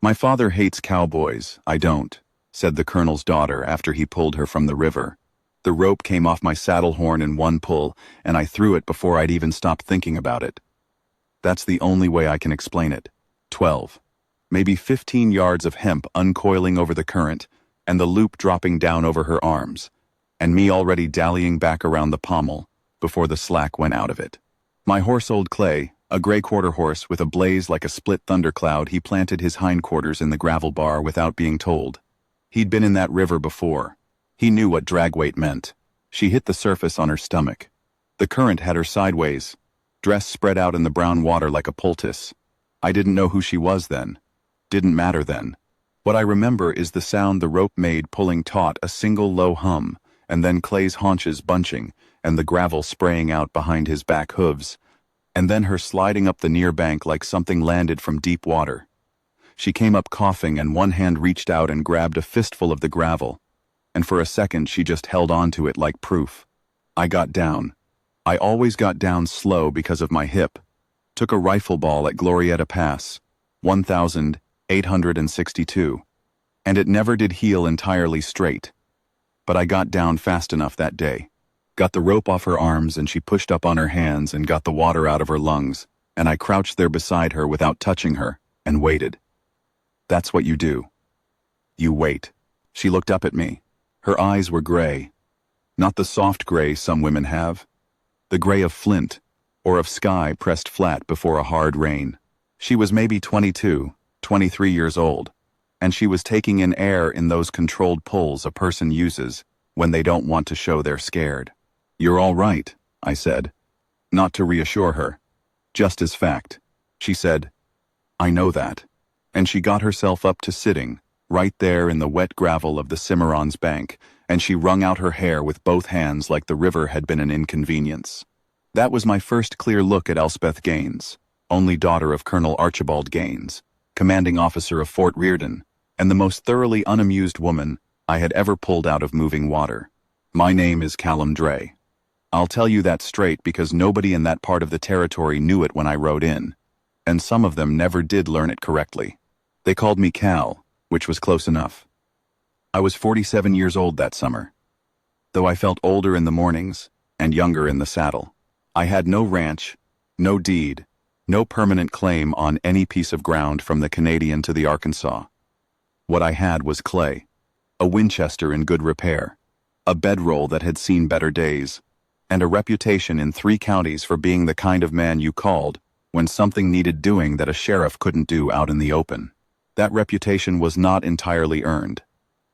My father hates cowboys, I don't, said the colonel's daughter after he pulled her from the river. The rope came off my saddle horn in one pull, and I threw it before I'd even stopped thinking about it. That's the only way I can explain it. 12. Maybe 15 yards of hemp uncoiling over the current, and the loop dropping down over her arms, and me already dallying back around the pommel before the slack went out of it. My horse, old Clay, a gray quarter horse with a blaze like a split thundercloud, he planted his hindquarters in the gravel bar without being told. He'd been in that river before. He knew what drag weight meant. She hit the surface on her stomach. The current had her sideways, dress spread out in the brown water like a poultice. I didn't know who she was then. Didn't matter then. What I remember is the sound the rope made pulling taut, a single low hum, and then Clay's haunches bunching, and the gravel spraying out behind his back hooves, and then her sliding up the near bank like something landed from deep water. She came up coughing, and one hand reached out and grabbed a fistful of the gravel, and for a second she just held on to it like proof. I got down. I always got down slow because of my hip. Took a rifle ball at Glorietta Pass, 1,862, and it never did heal entirely straight. But I got down fast enough that day. Got the rope off her arms, and she pushed up on her hands and got the water out of her lungs, and I crouched there beside her without touching her, and waited. That's what you do. You wait. She looked up at me. Her eyes were gray. Not the soft gray some women have. The gray of flint, or of sky pressed flat before a hard rain. She was maybe 22, 23 years old, and she was taking in air in those controlled pulls a person uses when they don't want to show they're scared. You're all right, I said, not to reassure her, just as fact. She said, I know that. And she got herself up to sitting, right there in the wet gravel of the Cimarron's bank, and she wrung out her hair with both hands like the river had been an inconvenience. That was my first clear look at Elspeth Gaines, only daughter of Colonel Archibald Gaines, commanding officer of Fort Reardon, and the most thoroughly unamused woman I had ever pulled out of moving water. My name is Callum Dray. I'll tell you that straight because nobody in that part of the territory knew it when I rode in, and some of them never did learn it correctly. They called me Cal, which was close enough. I was 47 years old that summer, though I felt older in the mornings and younger in the saddle. I had no ranch, no deed, no permanent claim on any piece of ground from the Canadian to the Arkansas. What I had was Clay, a Winchester in good repair, a bedroll that had seen better days, and a reputation in 3 counties for being the kind of man you called when something needed doing that a sheriff couldn't do out in the open. That reputation was not entirely earned,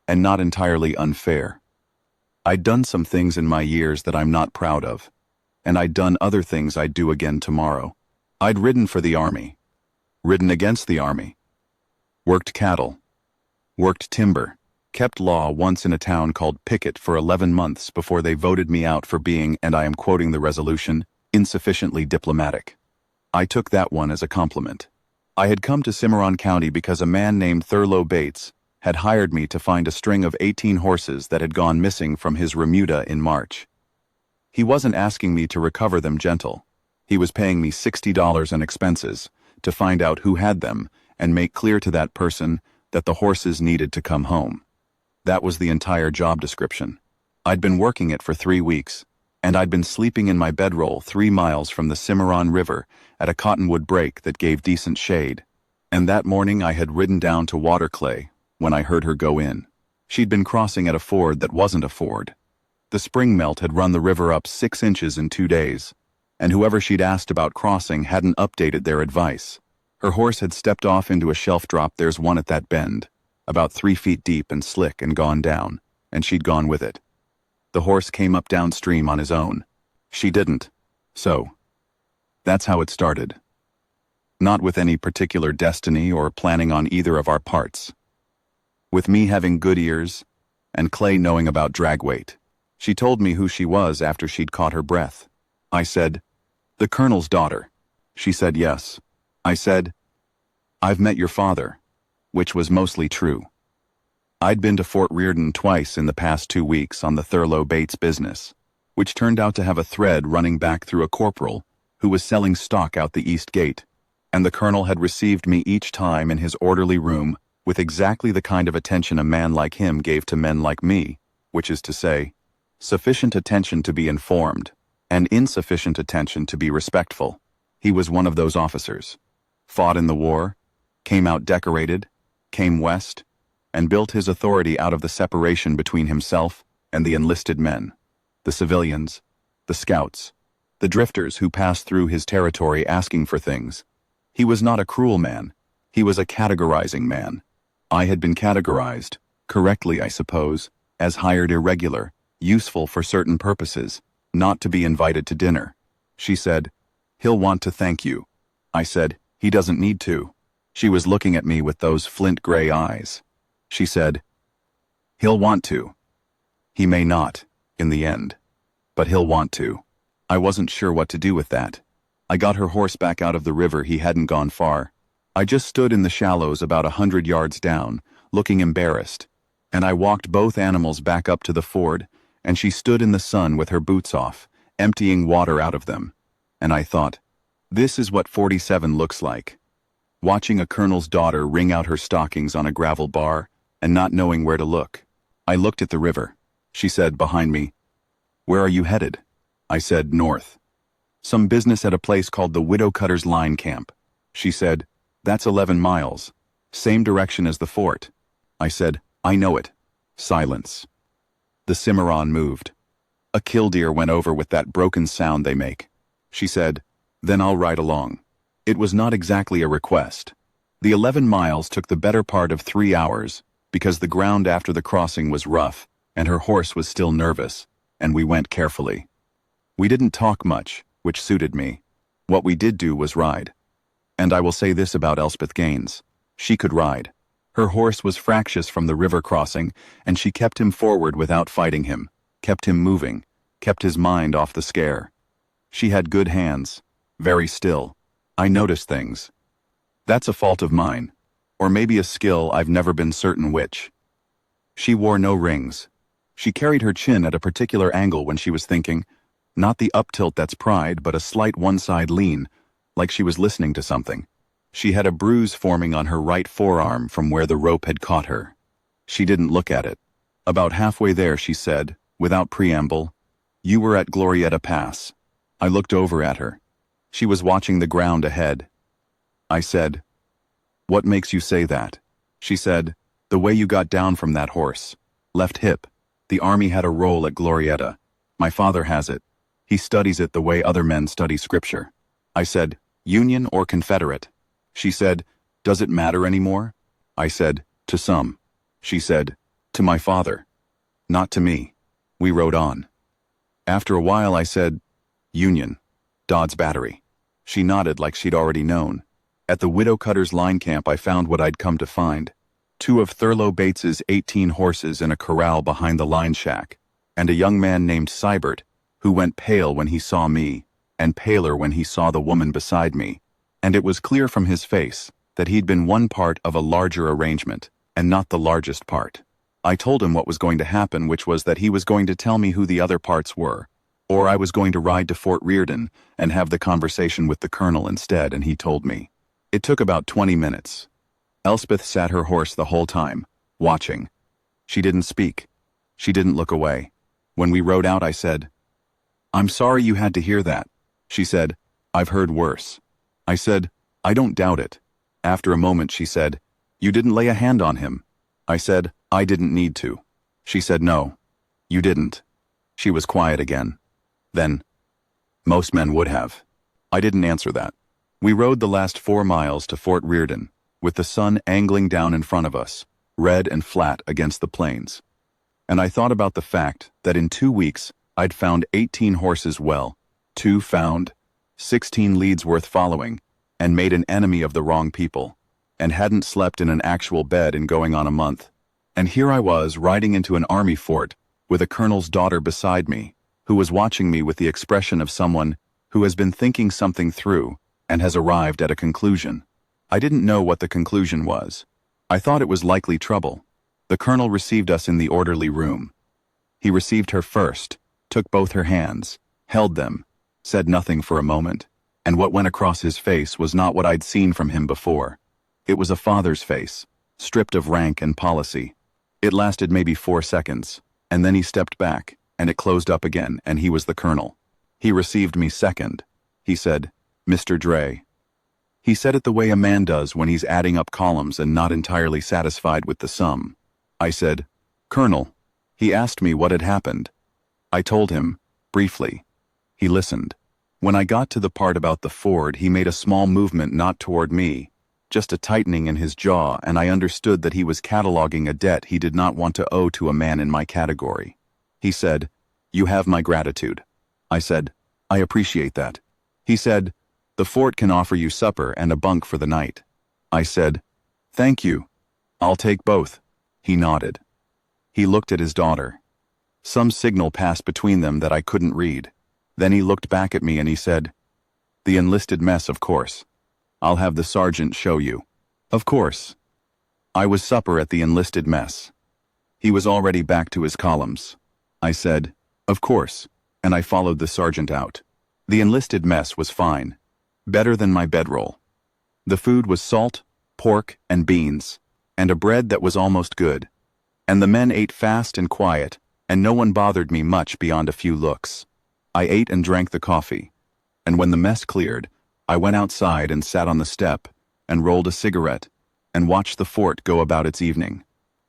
and not entirely unfair. I'd done some things in my years that I'm not proud of, and I'd done other things I'd do again tomorrow. I'd ridden for the Army, ridden against the Army, worked cattle, worked timber, kept law once in a town called Pickett for 11 months before they voted me out for being, and I am quoting the resolution, insufficiently diplomatic. I took that one as a compliment. I had come to Cimarron County because a man named Thurlow Bates had hired me to find a string of 18 horses that had gone missing from his remuda in March. He wasn't asking me to recover them gentle. He was paying me $60 in expenses to find out who had them and make clear to that person that the horses needed to come home. That was the entire job description. I'd been working it for 3 weeks, and I'd been sleeping in my bedroll 3 miles from the Cimarron River at a cottonwood break that gave decent shade. And that morning I had ridden down to Waterclay when I heard her go in. She'd been crossing at a ford that wasn't a ford. The spring melt had run the river up 6 inches in 2 days, and whoever she'd asked about crossing hadn't updated their advice. Her horse had stepped off into a shelf drop. There's one at that bend, about 3 feet deep and slick, and gone down, and she'd gone with it. The horse came up downstream on his own. She didn't. So, that's how it started. Not with any particular destiny or planning on either of our parts. With me having good ears, and Clay knowing about drag weight. She told me who she was after she'd caught her breath. I said, "The Colonel's daughter." She said yes. I said, "I've met your father," which was mostly true. I'd been to Fort Reardon twice in the past 2 weeks on the Thurlow Bates business, which turned out to have a thread running back through a corporal who was selling stock out the east gate, and the colonel had received me each time in his orderly room with exactly the kind of attention a man like him gave to men like me, which is to say, sufficient attention to be informed, and insufficient attention to be respectful. He was one of those officers. Fought in the war, came out decorated, came west, and built his authority out of the separation between himself and the enlisted men, the civilians, the scouts, the drifters who passed through his territory asking for things. He was not a cruel man. He was a categorizing man. I had been categorized, correctly I suppose, as hired irregular, useful for certain purposes, not to be invited to dinner. She said, "He'll want to thank you." I said, "He doesn't need to." She was looking at me with those flint gray eyes. She said, "He'll want to. He may not, in the end, but he'll want to." I wasn't sure what to do with that. I got her horse back out of the river. He hadn't gone far. I just stood in the shallows about 100 yards down, looking embarrassed, and I walked both animals back up to the ford, and she stood in the sun with her boots off, emptying water out of them. And I thought, this is what 47 looks like. Watching a colonel's daughter wring out her stockings on a gravel bar and not knowing where to look. I looked at the river. She said behind me, "Where are you headed?" I said, "North. Some business at a place called the Widow Cutter's Line Camp." She said, "That's 11 miles. Same direction as the fort." I said, "I know it." Silence. The Cimarron moved. A killdeer went over with that broken sound they make. She said, "Then I'll ride along." It was not exactly a request. The 11 miles took the better part of 3 hours because the ground after the crossing was rough and her horse was still nervous, and we went carefully. We didn't talk much, which suited me. What we did do was ride. And I will say this about Elspeth Gaines. She could ride. Her horse was fractious from the river crossing, and she kept him forward without fighting him, kept him moving, kept his mind off the scare. She had good hands, very still. I noticed things. That's a fault of mine, or maybe a skill I've never been certain which. She wore no rings. She carried her chin at a particular angle when she was thinking, not the up-tilt that's pride, but a slight one-side lean, like she was listening to something. She had a bruise forming on her right forearm from where the rope had caught her. She didn't look at it. About halfway there, she said, without preamble, "You were at Glorieta Pass." I looked over at her. She was watching the ground ahead. I said, "What makes you say that?" She said, "The way you got down from that horse. Left hip. The army had a roll at Glorieta. My father has it. He studies it the way other men study scripture." I said, "Union or Confederate?" She said, "Does it matter anymore?" I said, "To some." She said, "To my father. Not to me." We rode on. After a while I said, "Union. Dodd's Battery." She nodded like she'd already known. At the Widow Cutter's Line Camp I found what I'd come to find. 2 of Thurlow Bates's 18 horses in a corral behind the line shack, and a young man named Seibert, who went pale when he saw me, and paler when he saw the woman beside me, and it was clear from his face that he'd been one part of a larger arrangement, and not the largest part. I told him what was going to happen, which was that he was going to tell me who the other parts were, or I was going to ride to Fort Reardon and have the conversation with the colonel instead, and he told me. It took about 20 minutes. Elspeth sat her horse the whole time, watching. She didn't speak. She didn't look away. When we rode out, I said, "I'm sorry you had to hear that." She said, "I've heard worse." I said, "I don't doubt it." After a moment she said, "You didn't lay a hand on him." I said, "I didn't need to." She said, "No, you didn't." She was quiet again. Then, "Most men would have." I didn't answer that. We rode the last 4 miles to Fort Reardon, with the sun angling down in front of us, red and flat against the plains. And I thought about the fact that in 2 weeks I'd found 18 horses well, 2 found, 16 leads worth following, and made an enemy of the wrong people, and hadn't slept in an actual bed in going on a month. And here I was riding into an army fort with a colonel's daughter beside me, who was watching me with the expression of someone who has been thinking something through and has arrived at a conclusion. I didn't know what the conclusion was. I thought it was likely trouble. The colonel received us in the orderly room. He received her first, took both her hands, held them, said nothing for a moment, And what went across his face was not what I'd seen from him before. It was a father's face, stripped of rank and policy. It lasted maybe 4 seconds, and then he stepped back, and it closed up again, and he was the colonel. He received me second. He said, "Mr. Dre." He said it the way a man does when he's adding up columns and not entirely satisfied with the sum. I said, "Colonel." He asked me what had happened. I told him, briefly. He listened. When I got to the part about the Ford, he made a small movement not toward me, just a tightening in his jaw, and I understood that he was cataloging a debt he did not want to owe to a man in my category. He said, "You have my gratitude." I said, "I appreciate that." He said, "The fort can offer you supper and a bunk for the night." I said, "Thank you. I'll take both." He nodded. He looked at his daughter. Some signal passed between them that I couldn't read. Then he looked back at me and he said, "The enlisted mess, of course. I'll have the sergeant show you." Of course. I was supper at the enlisted mess. He was already back to his columns. I said, "Of course," and I followed the sergeant out. The enlisted mess was fine. Better than my bedroll. The food was salt, pork, and beans, and a bread that was almost good. And the men ate fast and quiet, and no one bothered me much beyond a few looks. I ate and drank the coffee, and when the mess cleared, I went outside and sat on the step, and rolled a cigarette, and watched the fort go about its evening.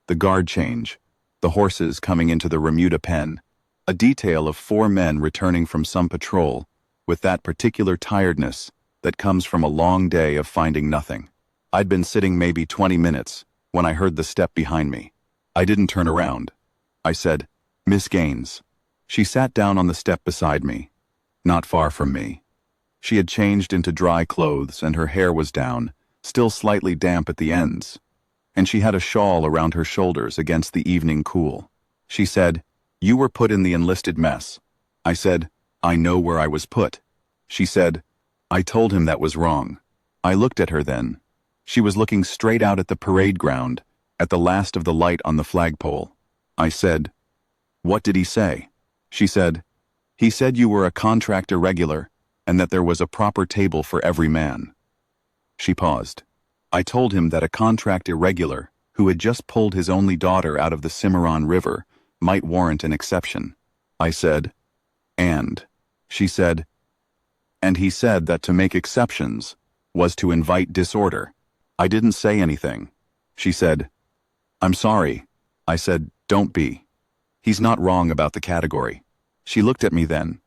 The guard change, the horses coming into the remuda pen, a detail of 4 men returning from some patrol, with that particular tiredness that comes from a long day of finding nothing. I'd been sitting maybe 20 minutes when I heard the step behind me. I didn't turn around. I said, "Miss Gaines." She sat down on the step beside me, not far from me. She had changed into dry clothes and her hair was down, still slightly damp at the ends, and she had a shawl around her shoulders against the evening cool. She said, "You were put in the enlisted mess." I said, "I know where I was put." She said, "I told him that was wrong." I looked at her then. She was looking straight out at the parade ground, at the last of the light on the flagpole. I said, "What did he say?" She said, "He said you were a contract irregular and that there was a proper table for every man." She paused. I told him that a contract irregular, who had just pulled his only daughter out of the Cimarron River, might warrant an exception. I said, "And?" She said, "And he said that to make exceptions was to invite disorder." I didn't say anything. She said, "I'm sorry." I said, "Don't be. He's not wrong about the category." She looked at me then,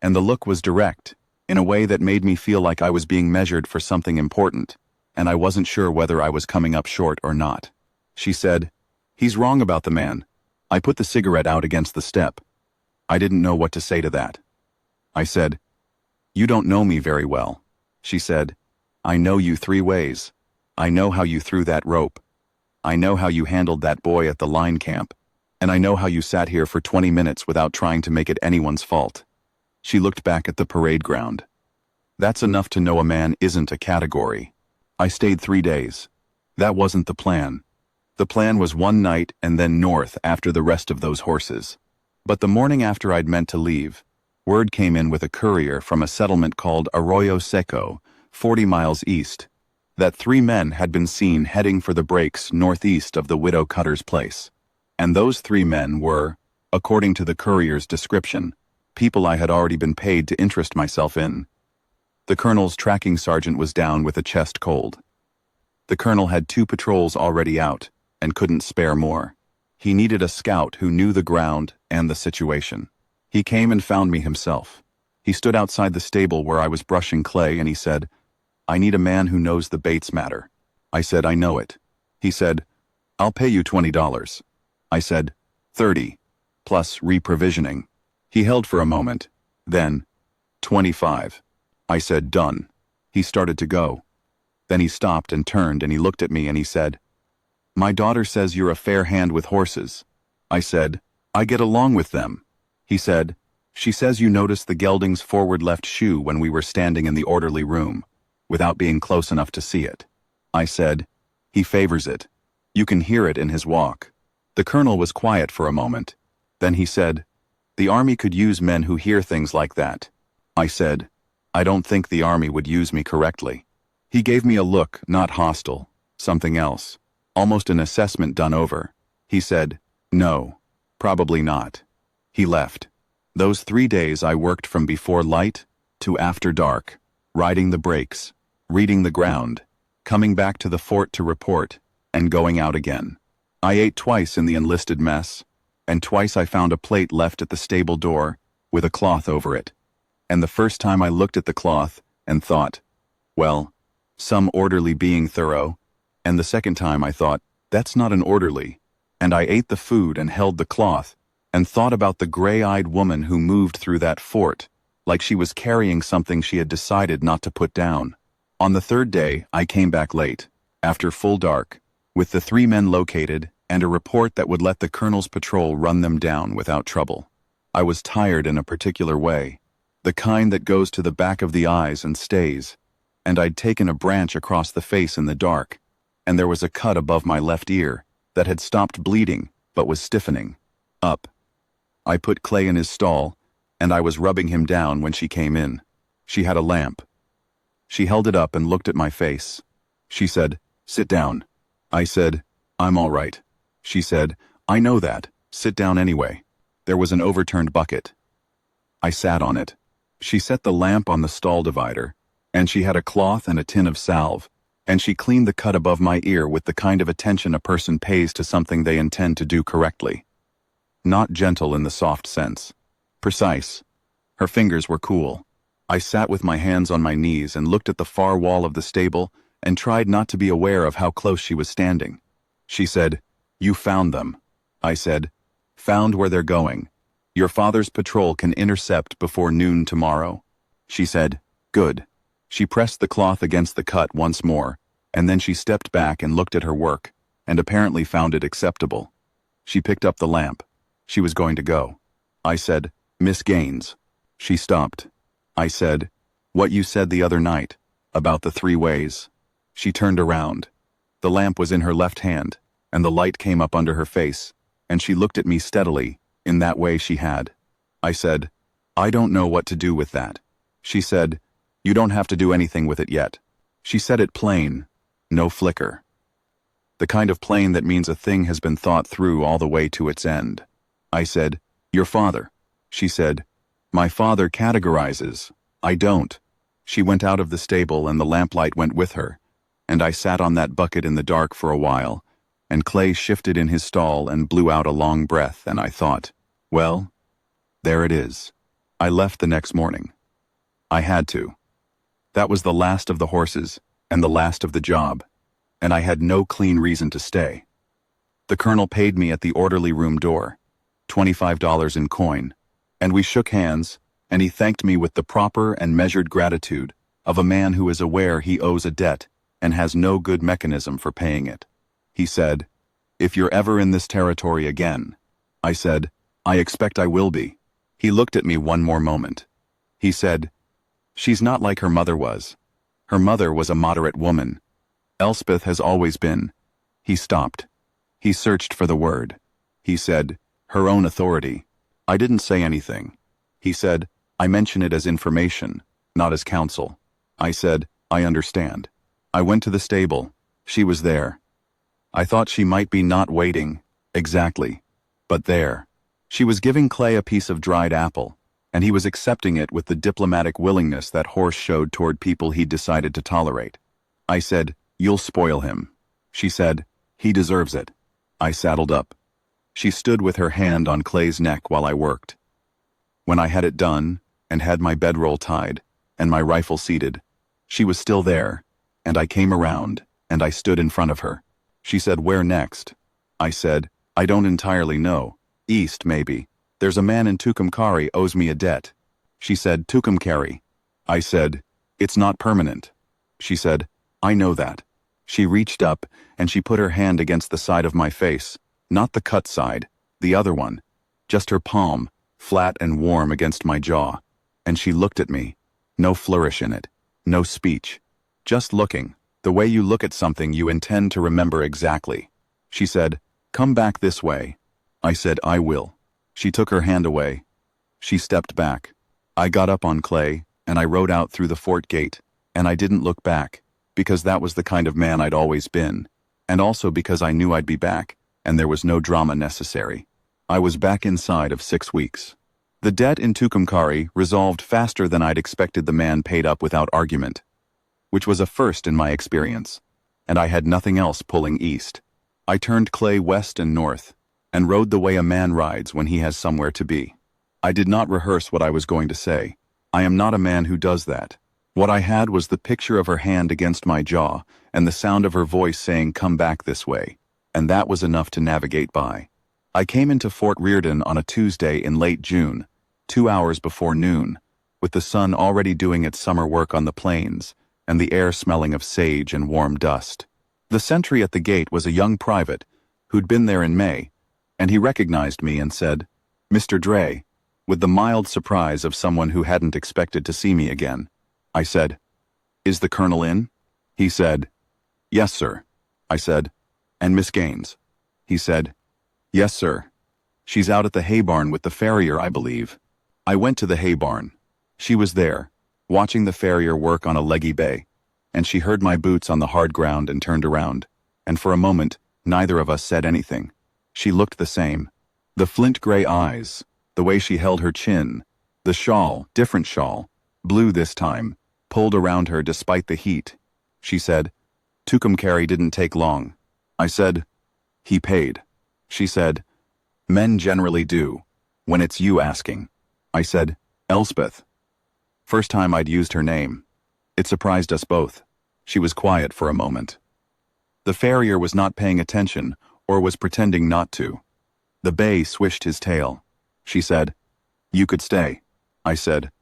and the look was direct, in a way that made me feel like I was being measured for something important, and I wasn't sure whether I was coming up short or not. She said, "He's wrong about the man." I put the cigarette out against the step. I didn't know what to say to that. I said, "You don't know me very well." She said, "I know you 3 ways. I know how you threw that rope. I know how you handled that boy at the line camp. And I know how you sat here for 20 minutes without trying to make it anyone's fault." She looked back at the parade ground. That's enough to know a man isn't a category. I stayed 3 days. That wasn't the plan. The plan was 1 night and then north after the rest of those horses. But the morning after I'd meant to leave, word came in with a courier from a settlement called Arroyo Seco, 40 miles east, that 3 men had been seen heading for the breaks northeast of the Widow Cutter's place. And those 3 men were, according to the courier's description, people I had already been paid to interest myself in. The colonel's tracking sergeant was down with a chest cold. The colonel had 2 patrols already out and couldn't spare more. He needed a scout who knew the ground and the situation. He came and found me himself. He stood outside the stable where I was brushing clay and he said, "I need a man who knows the Bates matter." I said, "I know it." He said, "I'll pay you $20. I said, 30, plus reprovisioning. He held for a moment. Then, 25. I said, "Done." He started to go. Then he stopped and turned and he looked at me and he said, "My daughter says you're a fair hand with horses." I said, "I get along with them." He said, "She says you noticed the gelding's forward left shoe when we were standing in the orderly room, without being close enough to see it." I said, "He favors it. You can hear it in his walk." The colonel was quiet for a moment. Then he said, "The army could use men who hear things like that." I said, I don't think the army would use me correctly. He gave me a look, not hostile, something else. Almost an assessment done over. He said, "No, probably not." He left. Those 3 days I worked from before light to after dark, riding the brakes, reading the ground, coming back to the fort to report, and going out again. I ate twice in the enlisted mess, and twice I found a plate left at the stable door with a cloth over it. And the first time I looked at the cloth and thought, well, some orderly being thorough, and the second time I thought, that's not an orderly, and I ate the food and held the cloth, and thought about the gray-eyed woman who moved through that fort, like she was carrying something she had decided not to put down. On the third day, I came back late, after full dark, with the 3 men located and a report that would let the colonel's patrol run them down without trouble. I was tired in a particular way, the kind that goes to the back of the eyes and stays, and I'd taken a branch across the face in the dark, and there was a cut above my left ear that had stopped bleeding but was stiffening. Up. I put Clay in his stall, and I was rubbing him down when she came in. She had a lamp. She held it up and looked at my face. She said, "Sit down." I said, "I'm all right." She said, "I know that. Sit down anyway." There was an overturned bucket. I sat on it. She set the lamp on the stall divider, and she had a cloth and a tin of salve, and she cleaned the cut above my ear with the kind of attention a person pays to something they intend to do correctly. Not gentle in the soft sense. Precise. Her fingers were cool. I sat with my hands on my knees and looked at the far wall of the stable and tried not to be aware of how close she was standing. She said, "You found them." I said, "Found where they're going. Your father's patrol can intercept before noon tomorrow." She said, "Good." She pressed the cloth against the cut once more, and then she stepped back and looked at her work, and apparently found it acceptable. She picked up the lamp. She was going to go. I said, "Miss Gaines." She stopped. I said, "What you said the other night, about the 3 ways." She turned around. The lamp was in her left hand, and the light came up under her face, and she looked at me steadily, in that way she had. I said, "I don't know what to do with that." She said, "You don't have to do anything with it yet." She said it plain, no flicker. The kind of plain that means a thing has been thought through all the way to its end. I said, "Your father." She said, "My father categorizes. I don't." She went out of the stable and the lamplight went with her, and I sat on that bucket in the dark for a while, and Clay shifted in his stall and blew out a long breath, and I thought, well, there it is. I left the next morning. I had to. That was the last of the horses and the last of the job, and I had no clean reason to stay. The colonel paid me at the orderly room door, $25 in coin, and we shook hands, and he thanked me with the proper and measured gratitude of a man who is aware he owes a debt and has no good mechanism for paying it. He said, "If you're ever in this territory again." I said, "I expect I will be." He looked at me one more moment. He said, "She's not like her mother was. Her mother was a moderate woman. Elspeth has always been." He stopped. He searched for the word. He said, "Her own authority." I didn't say anything. He said, "I mention it as information, not as counsel." I said, "I understand." I went to the stable. She was there. I thought she might be not waiting, exactly, but there. She was giving Clay a piece of dried apple, and he was accepting it with the diplomatic willingness that horse showed toward people he'd decided to tolerate. I said, "You'll spoil him." She said, "He deserves it." I saddled up. She stood with her hand on Clay's neck while I worked. When I had it done, and had my bedroll tied, and my rifle seated, she was still there, and I came around, and I stood in front of her. She said, "Where next?" I said, "I don't entirely know. East, maybe. There's a man in Tucumcari owes me a debt." She said, "Tucumcari." I said, "It's not permanent." She said, "I know that." She reached up, and she put her hand against the side of my face, not the cut side, the other one, just her palm, flat and warm against my jaw, and she looked at me, no flourish in it, no speech, just looking, the way you look at something you intend to remember exactly. She said, "Come back this way." I said, "I will." She took her hand away. She stepped back. I got up on Clay, and I rode out through the fort gate, and I didn't look back, because that was the kind of man I'd always been, and also because I knew I'd be back, and there was no drama necessary. I was back inside of 6 weeks. The debt in Tucumcari resolved faster than I'd expected. The man paid up without argument, which was a first in my experience, and I had nothing else pulling east. I turned Clay west and north, and rode the way a man rides when he has somewhere to be. I did not rehearse what I was going to say. I am not a man who does that. What I had was the picture of her hand against my jaw, and the sound of her voice saying, "Come back this way," and that was enough to navigate by. I came into Fort Reardon on a Tuesday in late June, 2 hours before noon, with the sun already doing its summer work on the plains, and the air smelling of sage and warm dust. The sentry at the gate was a young private who'd been there in May, and he recognized me and said, "Mr. Dre," with the mild surprise of someone who hadn't expected to see me again. I said, "Is the colonel in?" He said, "Yes, sir." I said, "And Miss Gaines?" He said, "Yes, sir. She's out at the hay barn with the farrier, I believe." I went to the hay barn. She was there, watching the farrier work on a leggy bay, and she heard my boots on the hard ground and turned around, and for a moment, neither of us said anything. She looked the same. The flint-gray eyes, the way she held her chin, the shawl, different shawl, blue this time, pulled around her despite the heat. She said, "Tucumcari didn't take long." I said, "He paid." She said, "Men generally do, when it's you asking." I said, "Elspeth." First time I'd used her name. It surprised us both. She was quiet for a moment. The farrier was not paying attention, or was pretending not to. The bay swished his tail. She said, "You could stay." I said,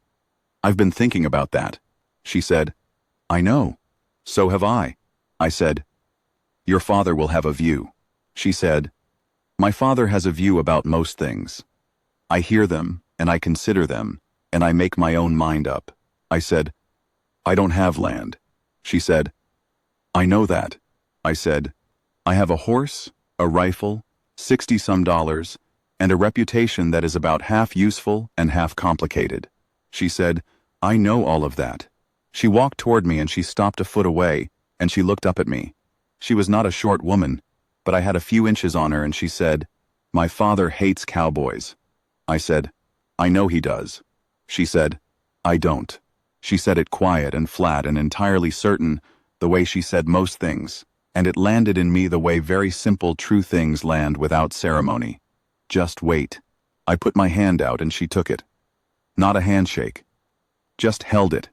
"I've been thinking about that." She said, "I know. So have I." I said, "Your father will have a view." She said, "My father has a view about most things. I hear them, and I consider them, and I make my own mind up." I said, "I don't have land." She said, "I know that." I said, "I have a horse, a rifle, $60-some, and a reputation that is about half useful and half complicated." She said, "I know all of that." She walked toward me and she stopped a foot away, and she looked up at me. She was not a short woman, but I had a few inches on her, and she said, "My father hates cowboys." I said, "I know he does." She said, "I don't." She said it quiet and flat and entirely certain, the way she said most things, and it landed in me the way very simple, true things land without ceremony. "Just wait." I put my hand out and she took it. Not a handshake. Just held it,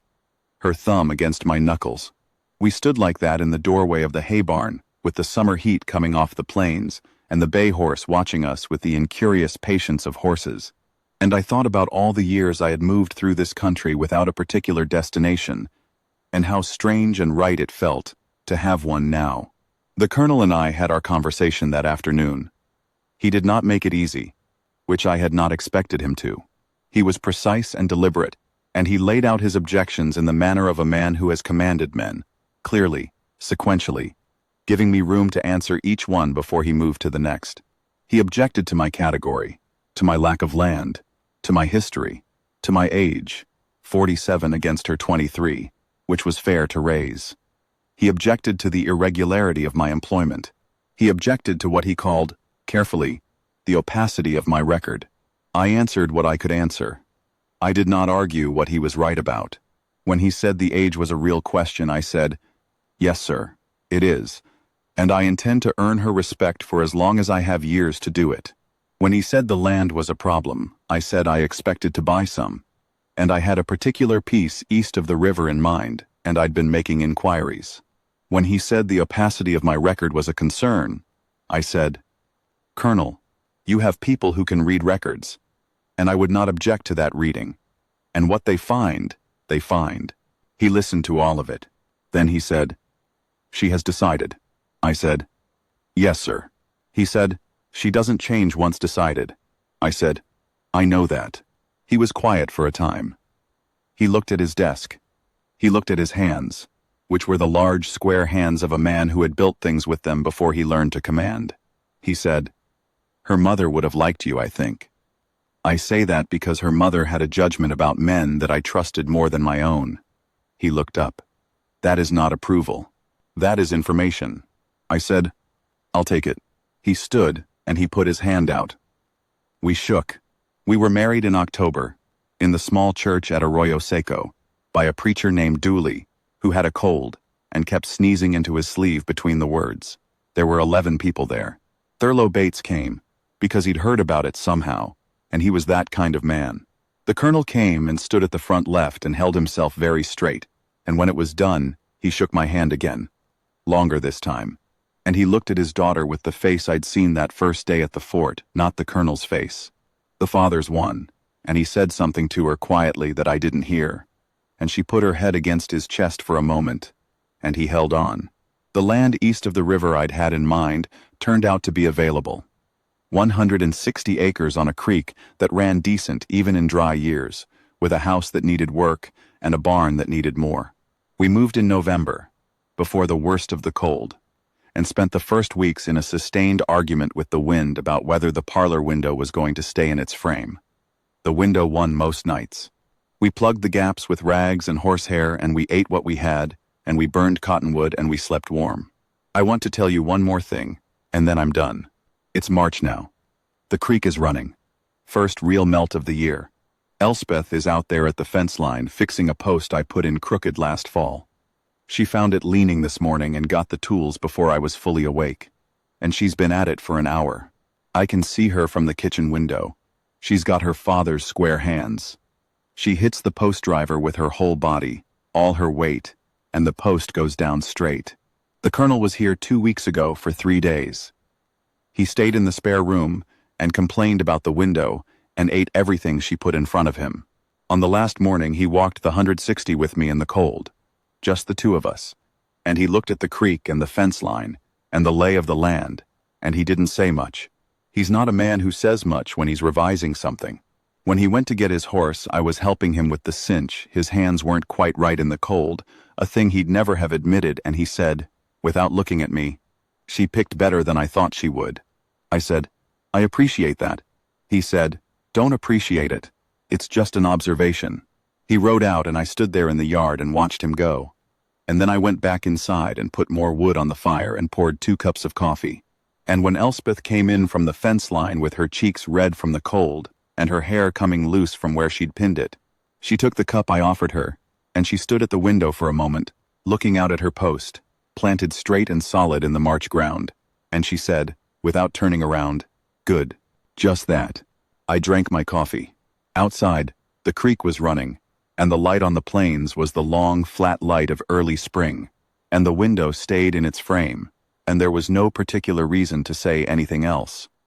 her thumb against my knuckles. We stood like that in the doorway of the hay barn, with the summer heat coming off the plains, and the bay horse watching us with the incurious patience of horses. And I thought about all the years I had moved through this country without a particular destination, and how strange and right it felt to have one now. The colonel and I had our conversation that afternoon. He did not make it easy, which I had not expected him to. He was precise and deliberate, and he laid out his objections in the manner of a man who has commanded men, clearly, sequentially, giving me room to answer each one before he moved to the next. He objected to my category, to my lack of land, to my history, to my age, 47 against her 23, which was fair to raise. He objected to the irregularity of my employment. He objected to what he called, carefully, the opacity of my record. I answered what I could answer. I did not argue what he was right about. When he said the age was a real question, I said, "Yes, sir, it is, and I intend to earn her respect for as long as I have years to do it." When he said the land was a problem, I said I expected to buy some, and I had a particular piece east of the river in mind, and I'd been making inquiries. When he said the opacity of my record was a concern, I said, "Colonel, you have people who can read records, and I would not object to that reading. And what they find, they find." He listened to all of it. Then he said, "She has decided." I said, "Yes, sir." He said, "She doesn't change once decided." I said, "I know that." He was quiet for a time. He looked at his desk. He looked at his hands, which were the large, square hands of a man who had built things with them before he learned to command. He said, "Her mother would have liked you, I think." I say that because her mother had a judgment about men that I trusted more than my own. He looked up. That is not approval. That is information. I said, I'll take it. He stood, and he put his hand out. We shook. We were married in October, in the small church at Arroyo Seco, by a preacher named Dooley, who had a cold, and kept sneezing into his sleeve between the words. There were 11 people there. Thurlow Bates came, because he'd heard about it somehow, and he was that kind of man. The colonel came and stood at the front left and held himself very straight, and when it was done, he shook my hand again. Longer this time. And he looked at his daughter with the face I'd seen that first day at the fort, not the colonel's face. The father's one, and he said something to her quietly that I didn't hear, and she put her head against his chest for a moment, and he held on. The land east of the river I'd had in mind turned out to be available. 160 acres on a creek that ran decent even in dry years, with a house that needed work and a barn that needed more. We moved in November, before the worst of the cold, and spent the first weeks in a sustained argument with the wind about whether the parlor window was going to stay in its frame. The window won most nights. We plugged the gaps with rags and horsehair, and we ate what we had, and we burned cottonwood, and we slept warm. I want to tell you one more thing, and then I'm done. It's March now. The creek is running. First real melt of the year. Elspeth is out there at the fence line fixing a post I put in crooked last fall. She found it leaning this morning and got the tools before I was fully awake. And she's been at it for an hour. I can see her from the kitchen window. She's got her father's square hands. She hits the post driver with her whole body, all her weight, and the post goes down straight. The colonel was here 2 weeks ago for 3 days. He stayed in the spare room and complained about the window and ate everything she put in front of him. On the last morning, he walked the 160 with me in the cold. Just the two of us. And he looked at the creek and the fence line and the lay of the land, and he didn't say much. He's not a man who says much when he's revising something. When he went to get his horse, I was helping him with the cinch. His hands weren't quite right in the cold, a thing he'd never have admitted, and he said, without looking at me, "She picked better than I thought she would." I said, "I appreciate that." He said, "Don't appreciate it. It's just an observation." He rode out, and I stood there in the yard and watched him go. And then I went back inside and put more wood on the fire and poured 2 cups of coffee. And when Elspeth came in from the fence line with her cheeks red from the cold and her hair coming loose from where she'd pinned it, she took the cup I offered her, and she stood at the window for a moment, looking out at her post, planted straight and solid in the March ground, and she said, without turning around, "Good. Just that." I drank my coffee. Outside, the creek was running, and the light on the plains was the long, flat light of early spring, and the window stayed in its frame, and there was no particular reason to say anything else.